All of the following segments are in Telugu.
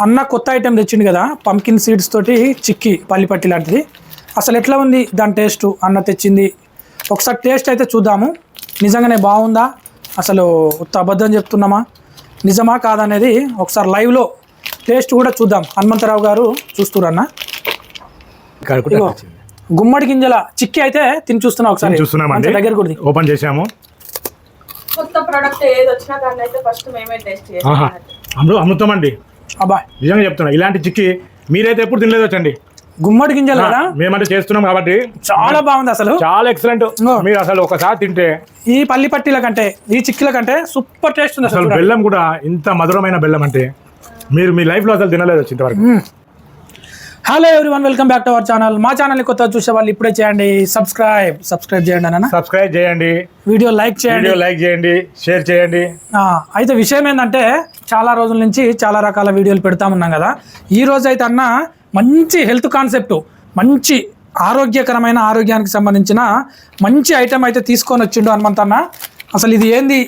అన్న కొత్త ఐటెం తెచ్చిండు కదా, పంకిన్ సీడ్స్ తోటి చిక్కీ పల్లిపట్టి లాంటిది. అసలు ఎట్లా ఉంది దాని టేస్ట్? అన్న తెచ్చింది, ఒకసారి టేస్ట్ అయితే చూద్దాము. నిజంగానే బాగుందా, అసలు ఉత్త అబద్ధం చెప్తున్నామా, నిజమా కాదనేది ఒకసారి లైవ్లో టేస్ట్ కూడా చూద్దాం. హనుమంతరావు గారు చూస్తురన్న. గుమ్మడి గింజల చిక్కీ అయితే తిని చూస్తున్నా, ఒకసారి చూస్తున్నామండి. దగ్గర కూడా ఓపెన్ చేసాము. కొత్త ప్రొడక్ట్ ఏది వచ్చినా దాన్ని అయితే ఫస్ట్ మేమే టేస్ట్ చేస్తాం. అమ్ముతామండి, అబ్బా నిజంగా చెప్తున్నా. ఇలాంటి చిక్కీ మీరైతే ఎప్పుడు తినలేదు వచ్చండి. గుమ్మడి గింజలు కదా, మేమంటే చేస్తున్నాం కాబట్టి చాలా బాగుంది, అసలు చాలా ఎక్సలెంట్. మీరు అసలు ఒకసారి తింటే ఈ పల్లిపట్టిల కంటే ఈ చిక్కీల కంటే సూపర్ టేస్ట్ ఉంది. అసలు బెల్లం కూడా ఇంత మధురమైన బెల్లం అంటే మీరు మీ లైఫ్ లో అసలు తినలేదు ఇంతవరకు. Hello everyone, welcome back to our channel. మా ఛానల్ని కొత్త చూసే వాళ్ళు ఇప్పుడే చేయండి సబ్స్క్రైబ్ చేయండి అన్న. సబ్స్క్రైబ్ చేయండి, వీడియో లైక్ చేయండి, షేర్ చేయండి. అయితే విషయం ఏంటంటే, చాలా రోజుల నుంచి చాలా రకాల వీడియోలు పెడతా ఉన్నాం కదా. ఈ రోజు అయితే అన్న మంచి హెల్త్ కాన్సెప్ట్, మంచి ఆరోగ్యకరమైన ఆరోగ్యానికి సంబంధించిన మంచి ఐటెం అయితే తీసుకొని వచ్చిండు హనుమంత్ అన్న. అసలు ఇది ఏంది,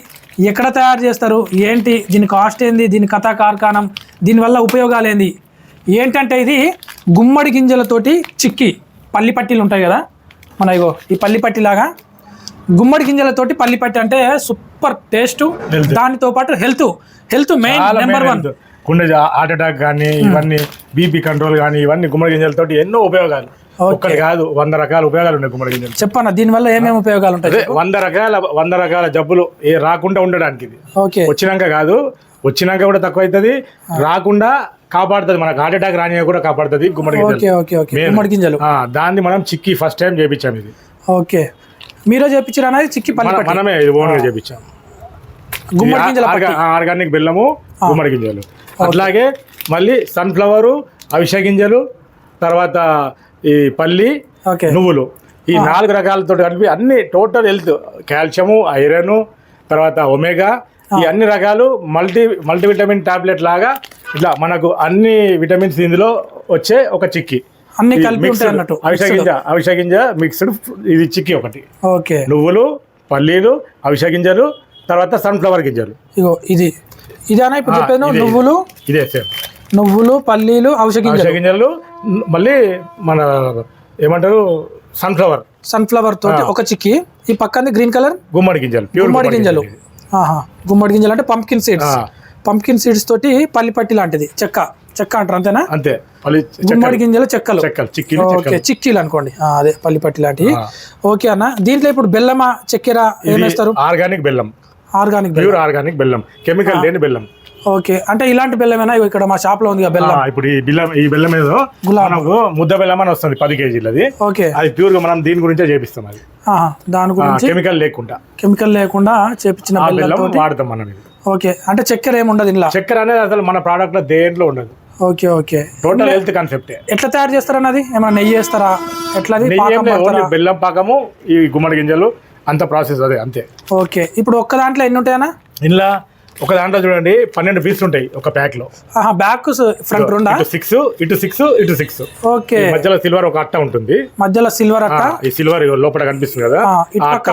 ఎక్కడ తయారు చేస్తారు, ఏంటి, దీని కాస్ట్ ఏంది, దీని కథా కార్ఖానం, దీనివల్ల ఉపయోగాలు ఏంది ఏంటంటే, ఇది గుమ్మడి గింజలతోటి చిక్కీ పల్లిపట్టీలు ఉంటాయి కదా మన, ఇగో ఈ పల్లిపట్టిలాగా గుమ్మడి గింజలతోటి పల్లిపట్టి అంటే సూపర్ టేస్ట్. దానితో పాటు హెల్త్ మెయిన్ నెంబర్ 1. గుండె హార్ట్ అటాక్ కానీ, ఇవన్నీ బీపీ కంట్రోల్ కానీ, ఇవన్నీ గుమ్మడి గింజలతోటి ఎన్నో ఉపయోగాలు. ఒక్కటి కాదు, 100 రకాల ఉపయోగాలు ఉన్నాయి గుమ్మడి గింజలు. చెప్పన్న, దీనివల్ల ఏమేమి ఉపయోగాలు ఉంటాయి? 100 రకాల జబ్బులు రాకుండా ఉండడానికి ఇది. వచ్చినాక కాదు, వచ్చినాక కూడా తక్కువ అవుతుంది, రాకుండా కాపాడుతుంది. మనకు హార్ట్ అటాక్ రాని కూడా కాపాడుతుంది గుమ్మడి గింజలు. దాన్ని మనం చిక్కీ ఫస్ట్ టైం చేపించాం. ఇది ఓకే, మీరే చేపించారు అనేది చిక్కీ పల్లిపట్టి? మనమే ఓన్ గా చేపించాం. గుమ్మడి గింజలు, ఆర్గానిక్ బెల్లము, గుమ్మడి గింజలు. అట్లాగే మళ్ళీ సన్ఫ్లవరు, అవిసె గింజలు, తర్వాత ఈ పల్లి, నువ్వులు, ఈ 4 రకాలతో కలిపి అన్ని టోటల్ హెల్త్, కాల్షియము, ఐరన్, తర్వాత ఒమేగా, ఈ అన్ని రకాలు మల్టీవిటమిన్ టాబ్లెట్ లాగా ఇట్లా మనకు అన్ని విటమిన్స్ ఇందులో వచ్చే ఒక చిక్కీ. అన్ని కలిపి ఉంటాయి అన్నట్టు. అవిసె గింజ మిక్స్డ్ ఇది చిక్కీ ఒకటి. ఓకే, నువ్వులు, పల్లీలు, అవిసె గింజలు, తర్వాత సన్ఫ్లవర్ గింజలు. ఇగో ఇదేనా ఇప్పుడు చెప్పాను? నువ్వులు, ఇదే సేమ్. నువ్వులు, పల్లీలు, అవిసె గింజలు, మళ్ళీ మన ఏమంటారు సన్ఫ్లవర్ తోటి ఒక చిక్కీ. ఈ పక్కన గ్రీన్ కలర్ గుమ్మడి గింజలు. గుమ్మడి గింజలు అంటే పంకిన్ సీడ్స్ తోటి పల్లిపట్టి లాంటిది చెక్క అంటారు, అంతేనా? అంతే. గుమ్మడి గింజలు చెక్కలు, చిక్కీలు అనుకోండి, అదే పల్లిపట్టి లాంటివి. ఓకే అన్న, దీంట్లో ఇప్పుడు బెల్లమా, చక్కెర ఏమేస్తారు? ఆర్గానిక్ ఆర్గానిక్ బెల్లం, కెమికల్ లేని బెల్లం. ఓకే, అంటే ఇలాంటి బెల్లమేనా? ఇక్కడ మా షాప్ లో ఉంది బెల్లం. ఇప్పుడు ఈ బెల్లం ఏదో మనకు ముద్ద బెల్లం అని వస్తుంది 10 కేజీలది. ఓకే, అది ప్యూర్ గా మనం దీని గురించే చేపిస్తాం. అది దాని గురించి కెమికల్ లేకుండా చేపించిన బెల్లం వాడతాం మనం. ఓకే, అంటే చక్కెర ఏముండదు ఇందులో? చక్కెర అనేది అసలు మన ప్రోడక్ట్ లో దేంట్లో ఉండదు. Okay, total health concept. ఎట్లా తయారు చేస్తారన్నది? ఏమైనా నెయ్యి వేస్తారా? ఎట్లా? బెల్లం పాకము, ఈ గుమ్మడి గింజలు, అంత ప్రాసెస్ అదే, అంతే. ఓకే, ఇప్పుడు ఒక్క దాంట్లో ఎన్ని ఉంటాయన్నా? ఇలా ఒక దాంట్లో చూడండి 12 పీసులు ఉంటాయి ఒక ప్యాక్ లో. బ్యాక్ ఫ్రంట్ 6 ఇటు 6. ఓకే, మధ్యలో సిల్వర్ ఒక అట్ట ఉంటుంది. మధ్యలో సిల్వర్ అట్ట, ఈ సిల్వర్ లోపల కనిపిస్తుంది కదా. ఇటు పక్క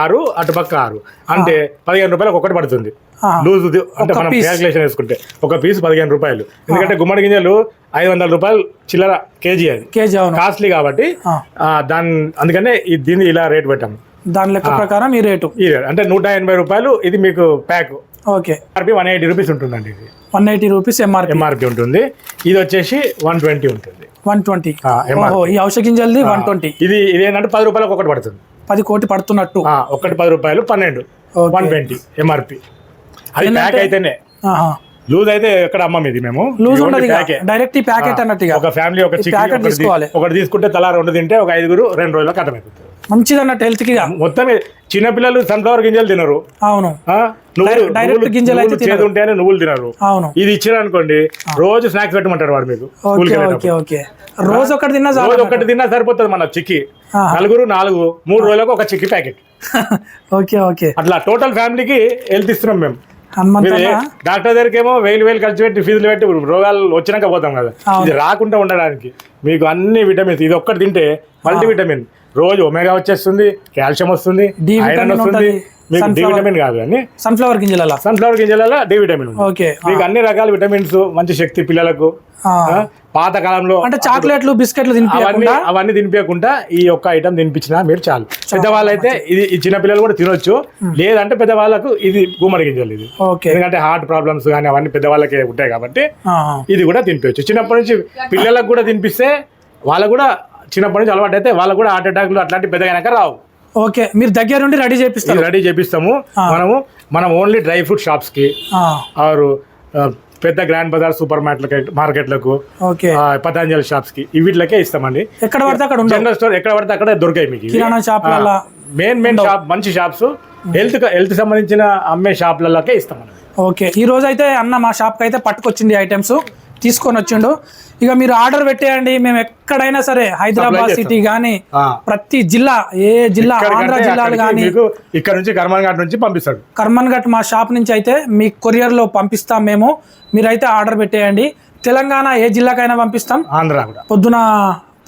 6, అటు పక్క 6 అంటే 15 రూపాయలకు ఒకటి పడుతుంది. లూజ్ అంటే మనం క్యాల్కులేషన్ వేసుకుంటే ఒక పీస్ 15 రూపాయలు. ఎందుకంటే గుమ్మడి గింజలు 500 రూపాయలు చిల్లర కేజీ. అది కాస్ట్లీ కాబట్టి అందుకనే దీన్ని ఇలా రేట్ పెట్టాము. దాని లెక్క ప్రకారం ఈ రేటు అంటే 180 రూపాయలు. ఇది మీకు ప్యాక్. ఓకే, 180 రూపీస్ ఉంటుందండి. ఇది 180 రూపీస్ ఎంఆర్పి ఉంటుంది. ఇది వచ్చేసి 120 ఉంటుంది. 120 ఈ ఔషధ గింజలది 120. ఇది ఏంటంటే 10 రూపాయలకు ఒకటి పడుతుంది. 10 కోటి పడుతున్నట్టు. ఒకటి 10 రూపాయలు, 12 120 ఎంఆర్పి. అది ప్యాక్ అయితేనే. లూజ్ అయితే ఎక్కడ అమ్మం. ఇది మేము లూజ్ ఉండదు, డైరెక్ట్ ప్యాకెట్ అన్నట్టుగా. ఒక ఫ్యామిలీ ఒక చికెన్ ఒకటి తీసుకుంటే తలా 2 తింటే ఒక 5 2 రోజులకు అర్థమైపోతుంది. మంచిది అన్నట్టు హెల్త్ కి. మొత్తం చిన్నపిల్లలు సన్ఫ్లవర్ గింజలు తినరు. అవును, డైరెక్ట్ గింజలు అయితే ఉంటేనే నువ్వులు తినరు. అవును, ఇది ఇచ్చిన అనుకోండి రోజు స్నాక్స్ పెట్టమంటారు వాడు మీకు. రోజు ఒకటి తిన్నా సరిపోతుంది మన చిక్కీ. 4 3 రోజులకు ఒక చిక్కీ ప్యాకెట్. ఓకే, అట్లా టోటల్ ఫ్యామిలీకి హెల్త్ ఇస్తున్నాం మేము. డాక్టర్ దగ్గరికి ఏమో 1000 ఖర్చు పెట్టి ఫీజులు పెట్టి రోగాలు వచ్చినాక పోతాం కదా. ఇది రాకుండా ఉండడానికి మీకు అన్ని విటమిన్స్. ఇది ఒక్కటి తింటే మల్టీవిటమిన్, రోజు ఒమేగా వచ్చేస్తుంది, కాల్షియం వస్తుంది, ఐరన్ వస్తుంది, మీకు డి విటమిన్ కాదు కానీ సన్ఫ్లవర్ గింజల సన్ఫ్లవర్ గింజలలో డి విటమిన్ ఉంది. ఓకే, మీకు అన్ని రకాల విటమిన్స్, మంచి శక్తి పిల్లలకు. పాత కాలంలో అంటే చాక్లెట్లు బిస్కెట్లు అవన్నీ తినిపించకుండా ఈ ఒక్క ఐటమ్ తినిపించినా మీరు చాలు. పెద్దవాళ్ళు అయితే ఈ చిన్న పిల్లలు కూడా తినొచ్చు, లేదంటే పెద్దవాళ్ళకు ఇది గుమ్మడి గింజలు ఇది. ఎందుకంటే హార్ట్ ప్రాబ్లమ్స్ కానీ అవన్నీ పెద్దవాళ్ళకే ఉంటాయి కాబట్టి ఇది కూడా తినిపించచ్చు. చిన్నప్పటి నుంచి పిల్లలకు కూడా తినిపిస్తే వాళ్ళకు కూడా చిన్నప్పటి నుంచి అలవాటు అయితే వాళ్ళకు కూడా హార్ట్ అటాక్లు అట్లాంటి పెద్దగా రావు. ఓకే, మీరు దగ్గర నుండి రెడీ చేపిస్తాము. మనం ఓన్లీ డ్రై ఫ్రూట్ షాప్స్ కి ఆరు పెద్ద గ్రాండ్ బజార్ సూపర్ మార్కెట్లకు, పతంజలి షాప్స్ కి వీటికే ఇస్తామండి. ఎక్కడ పడితే అక్కడ జనరల్ స్టోర్ ఎక్కడ పడితే అక్కడ దొరికాయి మీకు. మెయిన్ షాప్ మంచి షాప్స్ హెల్త్ సంబంధించిన అమ్మే షాప్లకే ఇస్తామండి. ఓకే, ఈ రోజు అయితే అన్న మా షాప్కి అయితే పట్టుకొచ్చింది ఐటమ్స్ తీసుకొని వచ్చిండు. ఇక మీరు ఆర్డర్ పెట్టేయండి, మేము ఎక్కడైనా సరే హైదరాబాద్ సిటీ కానీ ప్రతి జిల్లా, ఏ జిల్లా, ఆంధ్ర జిల్లాలు కానీ ఇక్కడ నుంచి కర్మన్ఘాట్ నుంచి పంపిస్తాడు. కర్మన్ఘాట్ మా షాప్ నుంచి అయితే మీ కొరియర్లో పంపిస్తాం మేము. మీరైతే ఆర్డర్ పెట్టేయండి. తెలంగాణ ఏ జిల్లాకైనా పంపిస్తాం. ఆంధ్ర కూడా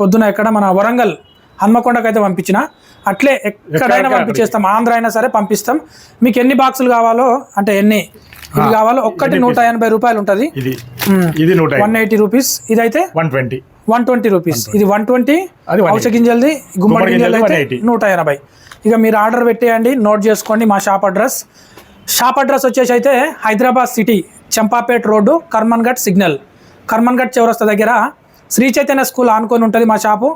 పొద్దున ఎక్కడ మన వరంగల్ హన్మకొండకైతే పంపించిన అట్లే ఎక్కడైనా పంపించేస్తాం. ఆంధ్ర అయినా సరే పంపిస్తాం. మీకు ఎన్ని బాక్సులు కావాలో, అంటే ఎన్ని ఇది కావాలో, ఒక్కటి 180 రూపాయలు ఉంటుంది. ఇది 180 రూపీస్. ఇదైతే 120 రూపీస్. ఇది 120. ఔషధ గింజలది గుమ్మడి గింజలు అయితే 180. ఇక మీరు ఆర్డర్ పెట్టేయండి, నోట్ చేసుకోండి. మా షాప్ అడ్రస్ వచ్చేసి అయితే Hyderabad city, Champapet road, Karmanghat signal, Karmanghat చౌరస్తా దగ్గర శ్రీ చైతన్య స్కూల్ ఆనుకొని ఉంటుంది మా షాపు.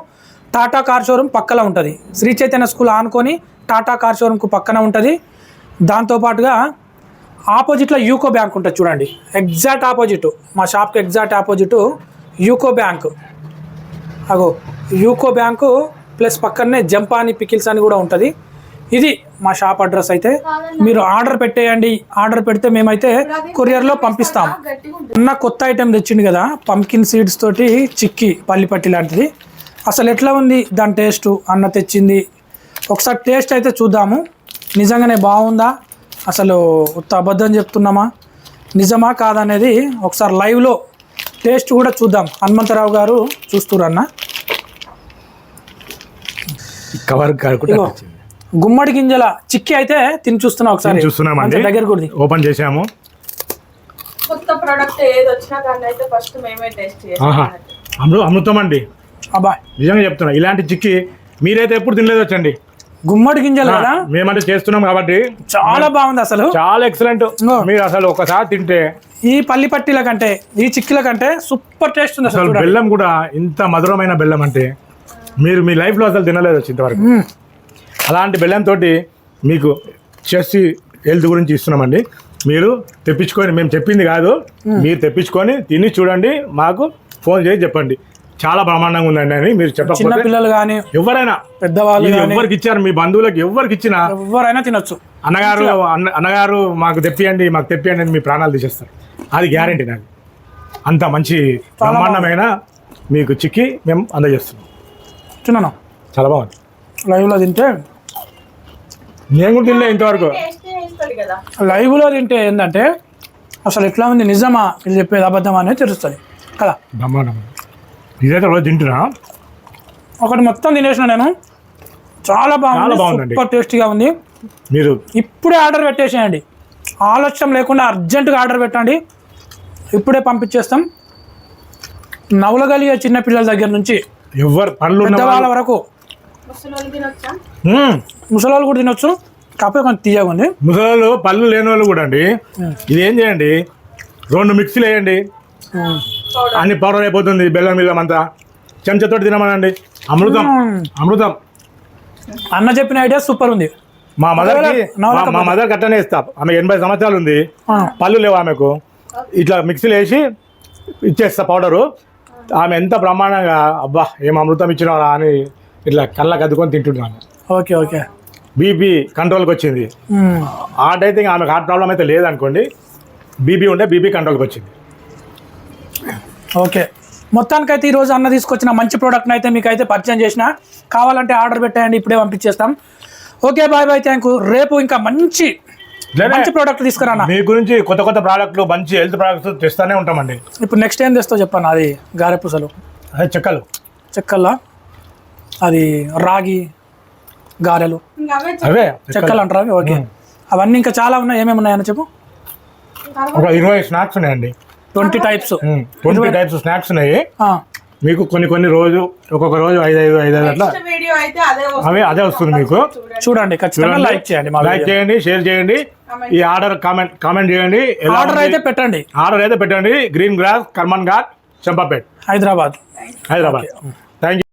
టాటా కార్ షోరూమ్ పక్కన ఉంటుంది. శ్రీ చైతన్య స్కూల్ ఆనుకొని టాటా కార్ షోరూమ్కు పక్కన ఉంటుంది. దాంతోపాటుగా ఆపోజిట్లో యూకో బ్యాంక్ ఉంటుంది చూడండి. ఎగ్జాక్ట్ ఆపోజిట్, మా షాప్కి exact opposite UCO bank. UCO bank plus పక్కనే జంపాని పికిల్స్ అని కూడా ఉంటుంది. ఇది మా షాప్ అడ్రస్. అయితే మీరు ఆర్డర్ పెట్టేయండి. ఆర్డర్ పెడితే మేమైతే కొరియర్లో పంపిస్తాం. ఉన్న కొత్త ఐటెం తెచ్చింది కదా, పంకిన్ సీడ్స్ తోటి చిక్కీ పల్లిపట్టి లాంటిది. అసలు ఎట్లా ఉంది దాని టేస్ట్ అన్న తెచ్చింది. ఒకసారి టేస్ట్ అయితే చూద్దాము, నిజంగానే బాగుందా, అసలు ఉత్త అబద్ధం చెప్తున్నామా, నిజమా కాదనేది ఒకసారి లైవ్లో టేస్ట్ కూడా చూద్దాం. హనుమంతరావు గారు చూస్తున్నారు అన్న. గుమ్మడి గింజల చిక్కీ అయితే తిని చూస్తున్నా. ఒకసారి చూస్తున్నామండి, దగ్గర కూడా ఓపెన్ చేసాము. కొత్త ప్రోడక్ట్ ఏది వచ్చినా దాన్ని అయితే ఫస్ట్ మేమే టేస్ట్ చేస్తాం. అమృతం అండి, అబ్బా నిజంగా చెప్తున్నా. ఇలాంటి చిక్కీ మీరైతే ఎప్పుడు తినలేదు వచ్చండి. గుమ్మడి గింజలు కదా, మేమంటే చేస్తున్నాం కాబట్టి చాలా బాగుంది. అసలు చాలా ఎక్సలెంట్. మీరు అసలు ఒకసారి తింటే ఈ పల్లి పట్టీల కంటే, ఈ చిక్కీల కంటే సూపర్ టేస్ట్ ఉంది. అసలు బెల్లం కూడా ఇంత మధురమైన బెల్లం అంటే మీరు మీ లైఫ్లో అసలు తినలేదు వచ్చి ఇంతవరకు. అలాంటి బెల్లంతో మీకు చేసి హెల్త్ గురించి ఇస్తున్నామండి. మీరు తెప్పించుకొని, మేము చెప్పింది కాదు, మీరు తెప్పించుకొని తిని చూడండి, మాకు ఫోన్ చేసి చెప్పండి చాలా బ్రహ్మాండంగా ఉందండి అని. మీరు చెప్పండి, చిన్న పిల్లలు కానీ ఎవరైనా, పెద్దవాళ్ళు ఎవరికి ఇచ్చారు, మీ బంధువులకు ఎవరికి ఇచ్చినా ఎవరైనా తినొచ్చు. అన్నగారు మాకు తెప్పియండి అని మీ ప్రాణాలు తీసేస్తారు. అది గ్యారంటీ నాకు. అంత మంచి బ్రహ్మాండమైన మీకు చిక్కీ మేము అందజేస్తున్నాం. తిన్నాను, చాలా బాగుంది. లైవ్లో తింటే, నేను కూడా తినలే ఇంతవరకు. లైవ్లో తింటే ఏంటంటే అసలు ఎట్లా ఉంది, నిజమా ఇది చెప్పేది అబద్ధం అనేది తెలుస్తుంది కదా. బ్రహ్మాండం. ఇదైతే రోజు తింటున్నా, ఒకటి మొత్తం తినేసిన నేను. చాలా బాగుంది, సూపర్ టేస్టీగా ఉంది. మీరు ఇప్పుడే ఆర్డర్ పెట్టేసేయండి, ఆలస్యం లేకుండా అర్జెంటుగా ఆర్డర్ పెట్టండి. ఇప్పుడే పంపించేస్తాం. నవలగలిగే చిన్న పిల్లల దగ్గర నుంచి ఎవరు పళ్ళు పెద్దవాళ్ళ వరకు, ముసలాళ్ళు కూడా తినొచ్చు. కాకపోతే కొంచెం తీయగా ఉంది. ముసలాళ్ళు, పళ్ళు లేని వాళ్ళు కూడా అండి. ఇది ఏం చేయండి, 2 మిక్సీలు వేయండి, అన్ని పౌడర్ అయిపోతుంది. బెల్లం బిల్లం అంతా చెంచాతోటి తినమనండి. అమృతం. అన్న చెప్పిన ఐడియా సూపర్ ఉంది. మా మదర్ అట్టనే ఇస్తా. ఆమె 80 సంవత్సరాలు ఉంది, పళ్ళు లేవు ఆమెకు. ఇట్లా మిక్సీలో వేసి ఇచ్చేస్తా పౌడరు. ఆమె ఎంత బ్రహ్మాండంగా, అబ్బా ఏం అమృతం ఇచ్చినారా అని ఇట్లా కళ్ళకి అద్దుకొని తింటున్నాను. ఓకే, బీపీ కంట్రోల్కి వచ్చింది. హార్ట్ అయితే ఆమెకు హార్ట్ ప్రాబ్లం అయితే లేదనుకోండి, బీపీ ఉంటే బీపీ కంట్రోల్కి వచ్చింది. ఓకే, మొత్తానికైతే ఈరోజు అన్న తీసుకొచ్చిన మంచి ప్రోడక్ట్ని అయితే మీకు అయితే పరిచయం చేసిన. కావాలంటే ఆర్డర్ పెట్టేయండి, ఇప్పుడే పంపించేస్తాం. Okay, bye, thank you. రేపు ఇంకా మంచి ప్రోడక్ట్ తీసుకురా. మీ గురించి కొత్త ప్రోడక్ట్లు, మంచి హెల్త్ ప్రోడక్ట్స్ తెస్తానే ఉంటామండి. ఇప్పుడు నెక్స్ట్ ఏం తెస్తావు చెప్పాను. అది గారెపూసలు, అదే చెక్కల్లా, అది రాగి గారెలు, అవే చెక్కలు అంటారు అవి. ఓకే, అవన్నీ ఇంకా చాలా ఉన్నాయి, ఏమేమి ఉన్నాయని చెప్పు. ఒక 20 స్నాక్స్ ఉన్నాయండి. 20 టైప్స్ 20 టైప్స్ స్నాక్స్ ఉన్నాయి. మీకు కొన్ని రోజు ఒక్కొక్క రోజు 5 అట్లా వీడియో అయితే అదే వస్తుంది మీకు. చూడండి, ఖచ్చితంగా లైక్ చేయండి, లైక్ చేయండి, షేర్ చేయండి, ఈ ఆర్డర్ కామెంట్ చేయండి. ఆర్డర్ అయితే పెట్టండి. Green grass, Karman Ghat, Champapet, Hyderabad. Thank you.